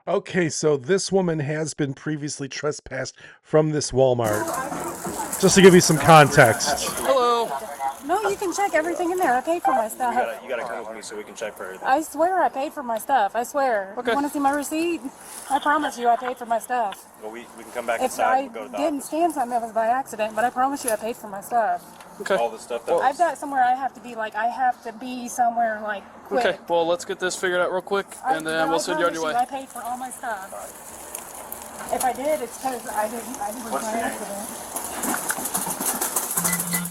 Okay, so this woman has been previously trespassed from this Walmart. Just to give you some context. Hello. No, you can check everything in there. I paid for my stuff. You gotta come with me so we can check for everything. I swear I paid for my stuff. I swear. Okay. You want to see my receipt? I promise you I paid for my stuff. Well, we can come back If inside I and go to the didn't office. scan something, it was by accident, but I promise you I paid for my stuff. Okay. All the stuff that I've got somewhere I have to be, like, I have to be somewhere, like, quick. Okay, well, let's get this figured out real quick, and then we'll send you on your way. I paid for all my stuff. If I did, it's because I didn't What's by your name? accident.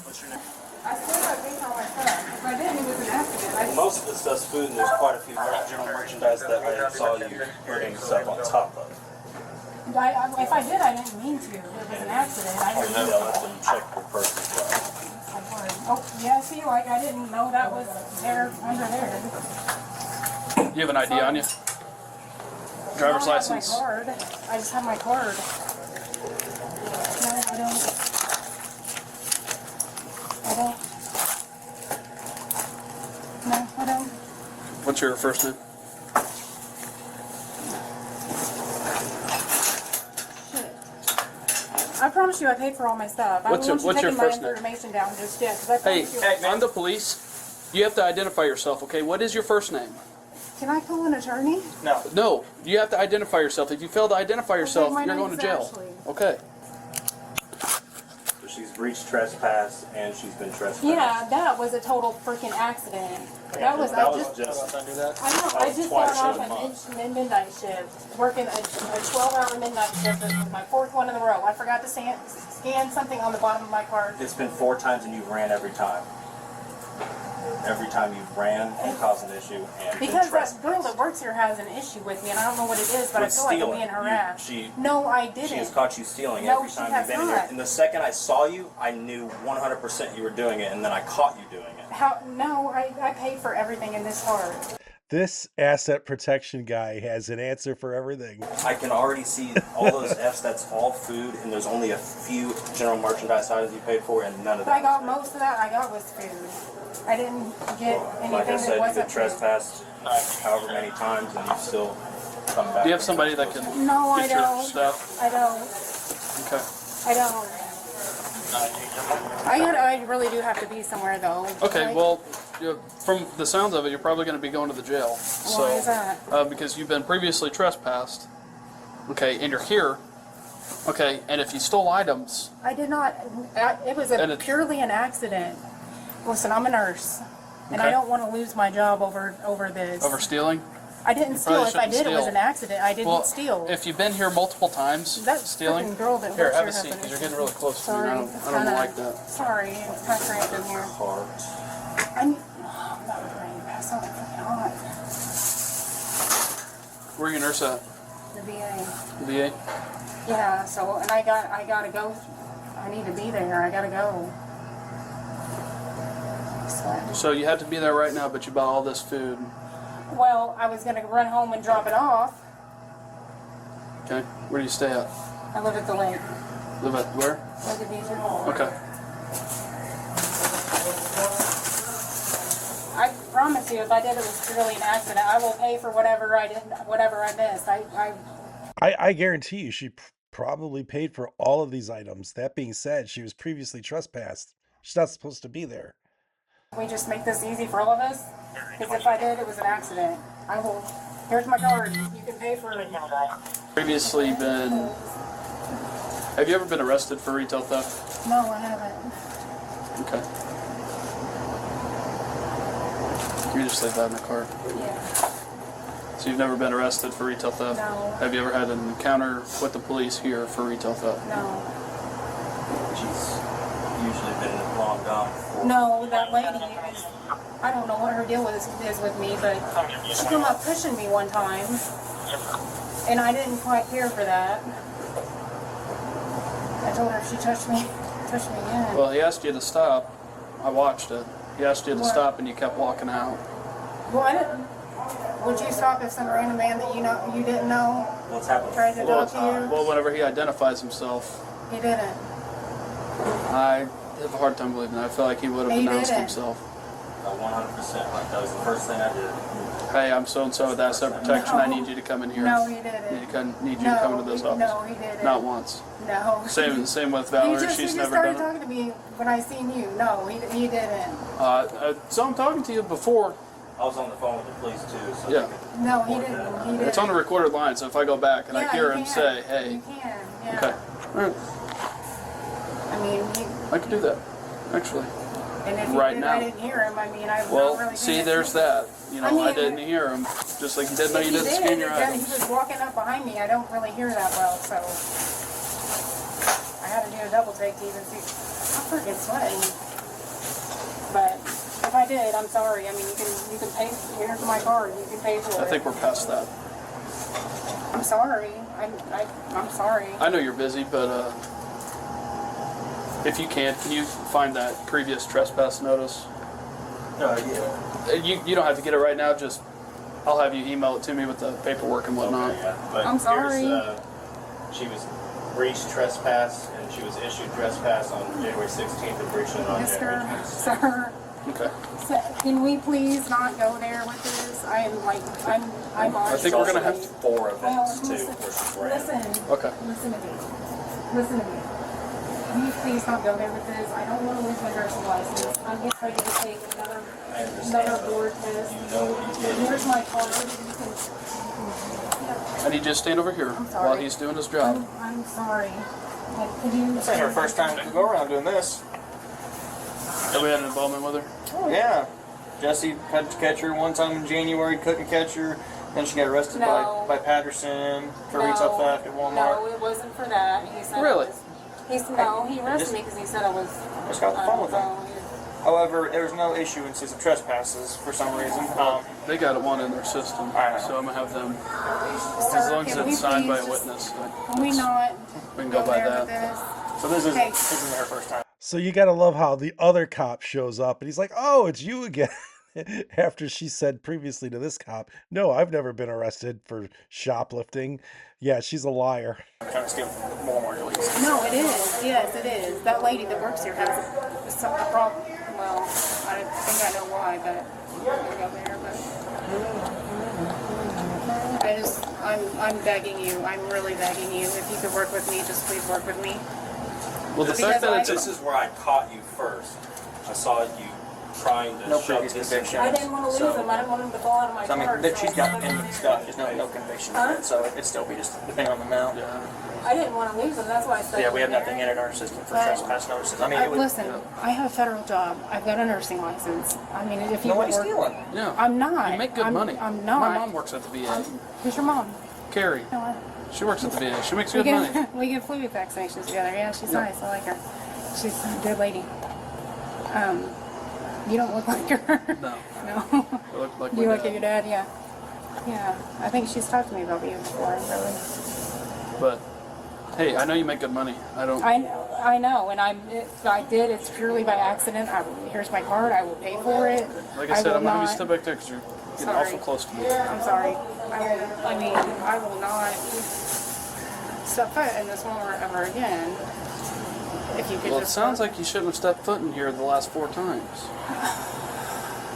What's your name? I swear I paid for all my stuff. If I didn't, it was an accident. I Most of the stuff's food, and there's quite a few general merchandise that I saw you putting stuff on top of. if I did, I didn't mean to. It was an accident. I didn't mean to. Let them check your purse as well. Oh, yeah, see, like, I didn't know that was there, under there. You have an ID on you? Driver's I don't have license? my card. I just have my card. No, I don't. No, I don't. What's your first name? I promise you I paid for all my stuff. What's your taking first my name? information down just yet, because I Hey, promise you. I'm the police. You have to identify yourself, okay? What is your first name? Can I call an attorney? No, you have to identify yourself. If you fail to identify yourself, my you're going to name's jail. Ashley. Okay. So she's breached trespass, and she's been trespassed. Yeah, that was a total freaking accident. That was, That I was just, just. I know, that I was just twice got in a off a midnight shift, working a 12-hour midnight shift. This was my fourth one in a row. I forgot to scan something on the bottom of my card. It's been 4 times, and you ran every time. Every time you've ran and caused an issue and been Because that trespassed. girl that works here has an issue with me, and I don't know what it is, but I With feel like I'm stealing. being harassed. No, I didn't. She has caught you stealing No, every she time has you've been in here. not. And the second I saw you, I knew 100% you were doing it, and then I caught you doing it. No, I paid for everything in this card. This asset protection guy has an answer for everything. I can already see all those F's. That's all food, and there's only a few general merchandise items you paid for, and none of that. I got most of that I got was food. I didn't get anything Like I that said, you've wasn't been food. trespassed however many times, and you've still come back. Do you have somebody that can No, I get your don't. stuff? I don't. Okay. I don't. I really do have to be somewhere though. Okay, Like, well, from the sounds of it, you're probably going to be going to the jail. So, why is that? Because you've been previously trespassed. Okay, and you're here. Okay, and if you stole items, I did not. It was And it- purely an accident. Listen, I'm a nurse, and I Okay. don't want to lose my job over this. over stealing. I didn't steal. probably If I shouldn't did, it was steal. an accident. I didn't Well, steal. if you've been here multiple times, That stealing. freaking girl that Here, works have here a has seat an because you're issue. getting really close to me. Sorry, I don't kinda- like that. Sorry, it's kind of cramped in here. Heart. I'm not ready to pass out. It's fucking hot. Where are your nurse at? The VA. The VA. Yeah. So, and I gotta go. I need to be there. I gotta go. So you have to be there right now, but you bought all this food. Well, I was gonna run home and drop it off. Okay. Where do you stay at? I live at the lake. Live at where? Lake of Egypt. Okay. I promise you, if I did, it was purely an accident. I will pay for whatever I did, whatever I missed. I guarantee you she probably paid for all of these items. That being said, she was previously trespassed. She's not supposed to be there. We just make this easy for all of us. Because if I did, it was an accident. I will. Here's my card. You can pay for it. Previously been. Have you ever been arrested for retail theft? No, I haven't. Okay. You just leave that in the car. Yeah. So you've never been arrested for retail theft? No. Have you ever had an encounter with the police here for retail theft? No. She's usually been long gone before. No, that lady is. I don't know what her deal is with me, but she came up pushing me one time, and I didn't quite care for that. I told her if she touched me again. Well, he asked you to stop. I watched it. He asked you to What? stop and you kept walking out. Well, I didn't. Would you stop if some random man that you didn't know What's happened tried to 4 talk to you? times. Well, whenever he identifies himself, He didn't. I have a hard time believing that. I feel like he would have He announced didn't. himself. 100%. Like, that was the first thing I did. Hey, I'm so and so with asset protection. I need you to come in here. No, he didn't. Need you to come into this office. No, he didn't. Not once. No. Same with Valerie. He She's just never started done it. talking to me when I seen you. No, he didn't. So I'm talking to you before. I was on the phone with the police too. So Yeah. No, he didn't. He didn't. It's on a recorded line, so if I go back and I hear you him can. say, "Hey," You can. Yeah. okay, all right, I mean, I could do that, actually. and if he Right did, now. I didn't hear him. I mean, I Well, not really see, paying there's attention. that. You know, I mean, I didn't hear him, just like you didn't know If you he didn't did, scan your then items. he was walking up behind me. I don't really hear that well, so I had to do a double take to even see. I'm freaking sweating. But if I did, I'm sorry. I mean, you can pay. Here's my card. You can pay for it. I think we're past that. I'm sorry. I'm sorry. I know you're busy, but if you can you find that previous trespass notice? yeah. You don't have to get it right now. Just I'll have you email it to me with the paperwork and whatnot. Okay, yeah. But I'm sorry. She was breached trespass, and she was issued trespass on January 16th and breached it on January Mister, 26th. sir, Okay. can we please not go there with this? I'm I think we're gonna have to. 4 Well, events too, where she's ran. listen. Okay. Listen to me. Listen to me. Can you please not go there with this? I don't want to lose my nursing license. I'm getting ready to take another board test. You know what you did. Here's my card. I need you to stand over here I'm sorry. while he's doing his job. I'm sorry. Could you? This ain't her first time to go around doing this. Have we had an involvement with her? Yeah. Jesse had to catch her one time in January, couldn't catch her. Then she got arrested No. by Patterson for retail theft at Walmart. No, it wasn't for that. He said Really? He said no. He arrested me because he said I was. I just got off the phone with him. However, there was no issuances of trespasses for some reason. They got one in their system, I know. so I'm gonna have them. Sir, As long as can we it's signed by a please just- witness, Can we not we can go by there that. with this? So this Hey. isn't her first time. So you gotta love how the other cop shows up and he's like, "Oh, it's you again." After she said previously to this cop, "No, I've never been arrested for shoplifting." Yeah, she's a liar. Trying to steal Walmart at least. No, it is. Yes, it is. That lady that works here has a problem. Well, I think I know why, but I'm gonna go there. But I'm begging you. I'm really begging you. If you could work with me, just please work with me. Well, the Because fact that This is where I caught you first. I saw you trying to No shove previous this conviction. I didn't want to lose him. I didn't want him to fall out of my So, I mean, car. that she's got so- any stuff. There's no conviction in it, so it'd still be just depending on the amount. Yeah. I didn't want to lose him. That's why I said. Yeah, we have nothing in our system for But- trespass notices. I mean, it would. Listen, I have a federal job. I've got a nursing license. I mean, if you Nobody's would work, stealing. Yeah. I'm not. You make good money. I'm not. My mom works at the VA. Who's your mom? Carrie. No, She works at the VA. She makes we good money. get we get flu vaccinations together. Yeah, she's Yeah. nice. I like her. She's a good lady. You don't look like her. No. No. I look like You my look at dad. your dad. Yeah. Yeah. I think she's talked to me about you before. Really. But hey, I know you make good money. I don't. I know, and if I did. It's purely by accident. Here's my card. I will pay for it. Like I said, will I'm gonna be not- step back there because you're getting Sorry. awful close to me. I'm sorry. I will not step foot in this Walmart ever again. If you could Well, it just. sounds like you shouldn't have stepped foot in here the last 4 times.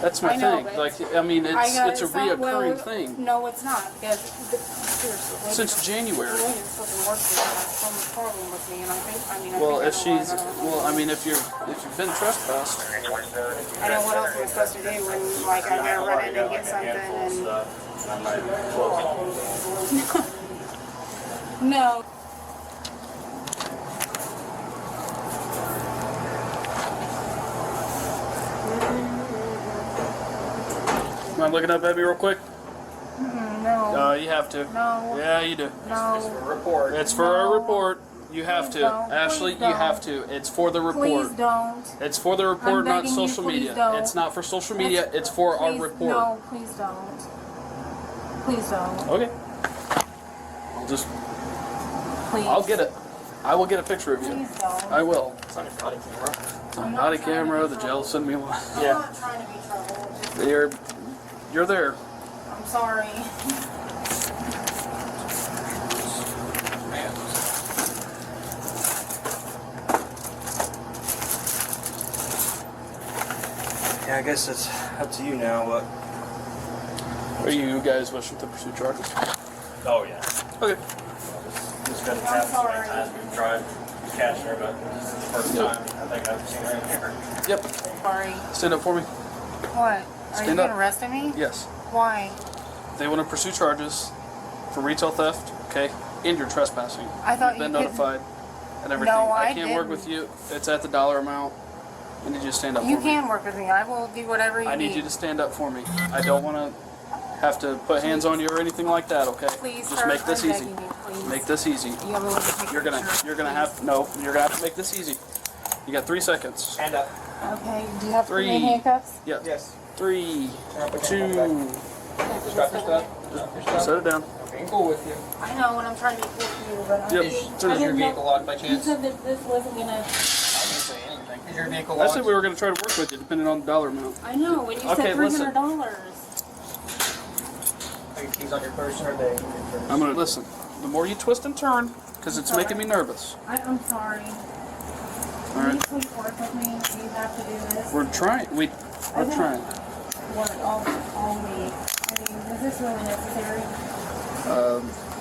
That's my I know, thing. but Like, I mean, it's a reoccurring thing No, it's not. Because seriously, since January. Williams doesn't work here. Has some problem with me, and I think. Well, I if think I know she's, why, but I don't know. well, I mean, if you've been trespassed, I know what else am I supposed to do when, like, I gotta run in and get something and. I'm not even close. No. mind looking up at me real quick? No. You have to. No. Yeah, you do. No. Report. It's for a report. You have to. don't. Ashley, Please you don't. have to. It's for the Please report. don't. It's for the report, not begging you, social please media. don't. It's not for social media. It's for our Please, report. No, please don't. Please don't. Okay. Please. I'll get it. I will get a picture of you. Please don't. I will. It's on your body camera. It's on body camera. The jail send me one. I'm Yeah. not trying to be trouble. Just, You're there. I'm sorry. Yeah, I guess it's up to you now, but... Are you guys wishing to pursue charges? Oh, yeah. Okay. Just got to tap so many times. We've tried catching her, but this is the first time I think I've seen her in here. Yep. Sorry. Stand up for me. What? Are you Stand going to up. arrest me? Yes. Why? They want to pursue charges for retail theft, okay, and you're trespassing. I thought You've been you could- notified and everything. No, I I can't work didn't. with you. It's at the dollar amount. I need you to stand up You for me. can work with me. I will do whatever you I need you to stand up for me. I don't want to have to put hands on you or anything like that, okay? Please, Just sir, make this I'm easy. begging you, please. Make this easy. You have to take You're a gonna picture, you're gonna please. have to make this easy. You got 3 seconds. Hand up. Okay, do you have to put me in 3. handcuffs? Yeah. Yes. 3, Put 2. your hand Strap your stuff. Set it down. Okay, cool with you. I know when I'm trying to be cool to you, but I Yep. didn't- Turn I your didn't know- vehicle locked by You chance? said that this wasn't gonna. I didn't say anything. Is your vehicle I locked? said we were gonna try to work with you, depending on the dollar amount. I know when you Okay, said listen. $300. Are your keys on your person or they? I'm gonna listen. The more you twist and turn, because it's making me nervous. I'm sorry. All Can you right. please work with me? Do you have to do this? We're trying. We're trying. Work all week. I mean, is this really necessary?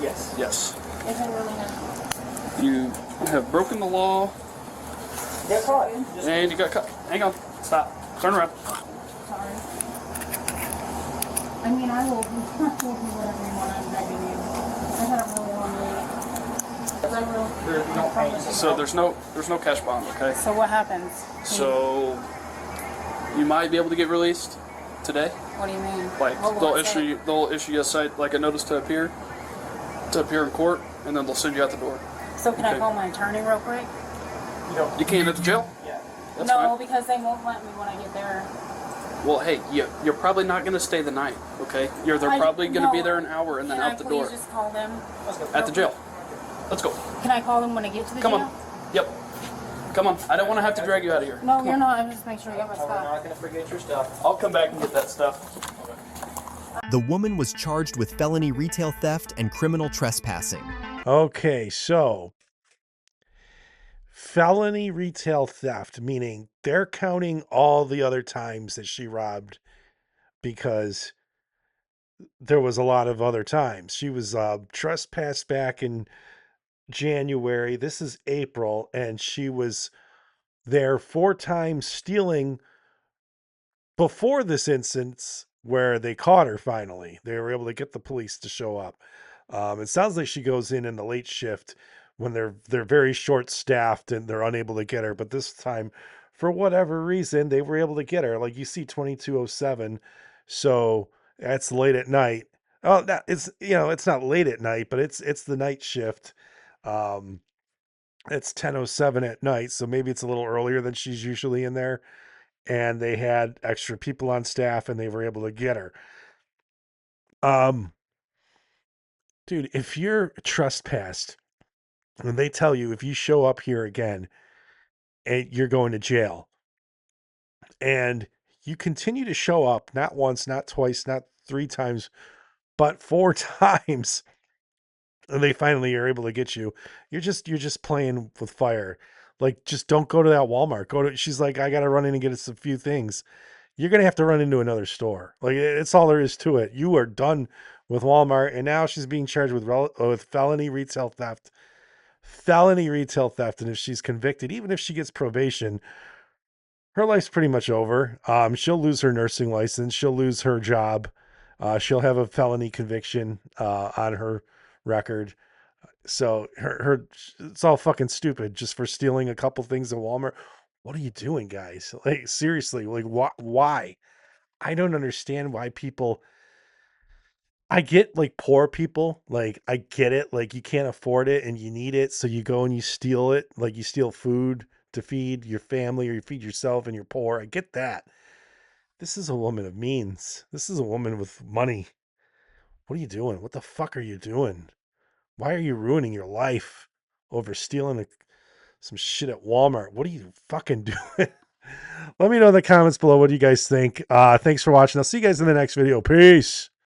Yes. Yes. Is it really necessary? You have broken the law, Get caught. and you got caught. Hang on. Stop. Turn around. Sorry. I mean, I will do whatever you want. I'm begging you. I had a really long week. I really. There's no I promise you. So there's no cash bond, okay? So what happens? So you might be able to get released today. What do you mean? Like What will it say? they'll issue you a site like a notice to appear in court, and then they'll send you out the door. So can I Okay. call my attorney real quick? You can't at the jail. Yeah. That's No, fine. because they won't let me when I get there. Well, hey, you're probably not going to stay the night, okay? They're probably going to be there an hour and then Can out I the please door just call them? at the jail. Let's go. Can I call them when I get to the Come jail? on. Yep. Come on. I don't want to have to drag you out of here. No, Come you're on. not. I'm just making sure I got my We're stuff. not gonna forget your stuff. I'll come back and get that stuff. The woman was charged with felony retail theft and criminal trespassing. Okay, so felony retail theft, meaning they're counting all the other times that she robbed because there was a lot of other times. She was trespassed back in January. This is April, and she was there 4 times stealing before this instance where they caught her finally. They were able to get the police to show up. It sounds like she goes in the late shift when they're very short staffed and they're unable to get her. But this time, for whatever reason, they were able to get her. Like you see 2207, so that's late at night. Oh, that it's it's not late at night, but it's the night shift. It's 10:07 at night, so maybe it's a little earlier than she's usually in there. And they had extra people on staff, and they were able to get her. Dude, if you're trespassed and they tell you if you show up here again, and you're going to jail, and you continue to show up, not once, not twice, not 3 times, but 4 times, and they finally are able to get you, you're just playing with fire. Like, just don't go to that Walmart. She's like, I gotta run in and get us a few things. You're gonna have to run into another store. Like, it's all there is to it. You are done with Walmart, and now she's being charged with felony retail theft. Felony retail theft, and if she's convicted, even if she gets probation, her life's pretty much over. She'll lose her nursing license. She'll lose her job. She'll have a felony conviction on her record. So it's all fucking stupid just for stealing a couple things at Walmart. What are you doing, guys? Like, seriously, like, why? I don't understand why people. I get, like, poor people, like, I get it, like, you can't afford it and you need it, so you go and you steal it, like, you steal food to feed your family or you feed yourself and you're poor. I get that. This is a woman of means. This is a woman with money. What are you doing? What the fuck are you doing? Why are you ruining your life over stealing some shit at Walmart? What are you fucking doing? Let me know in the comments below what you guys think. Thanks for watching. I'll see you guys in the next video. Peace.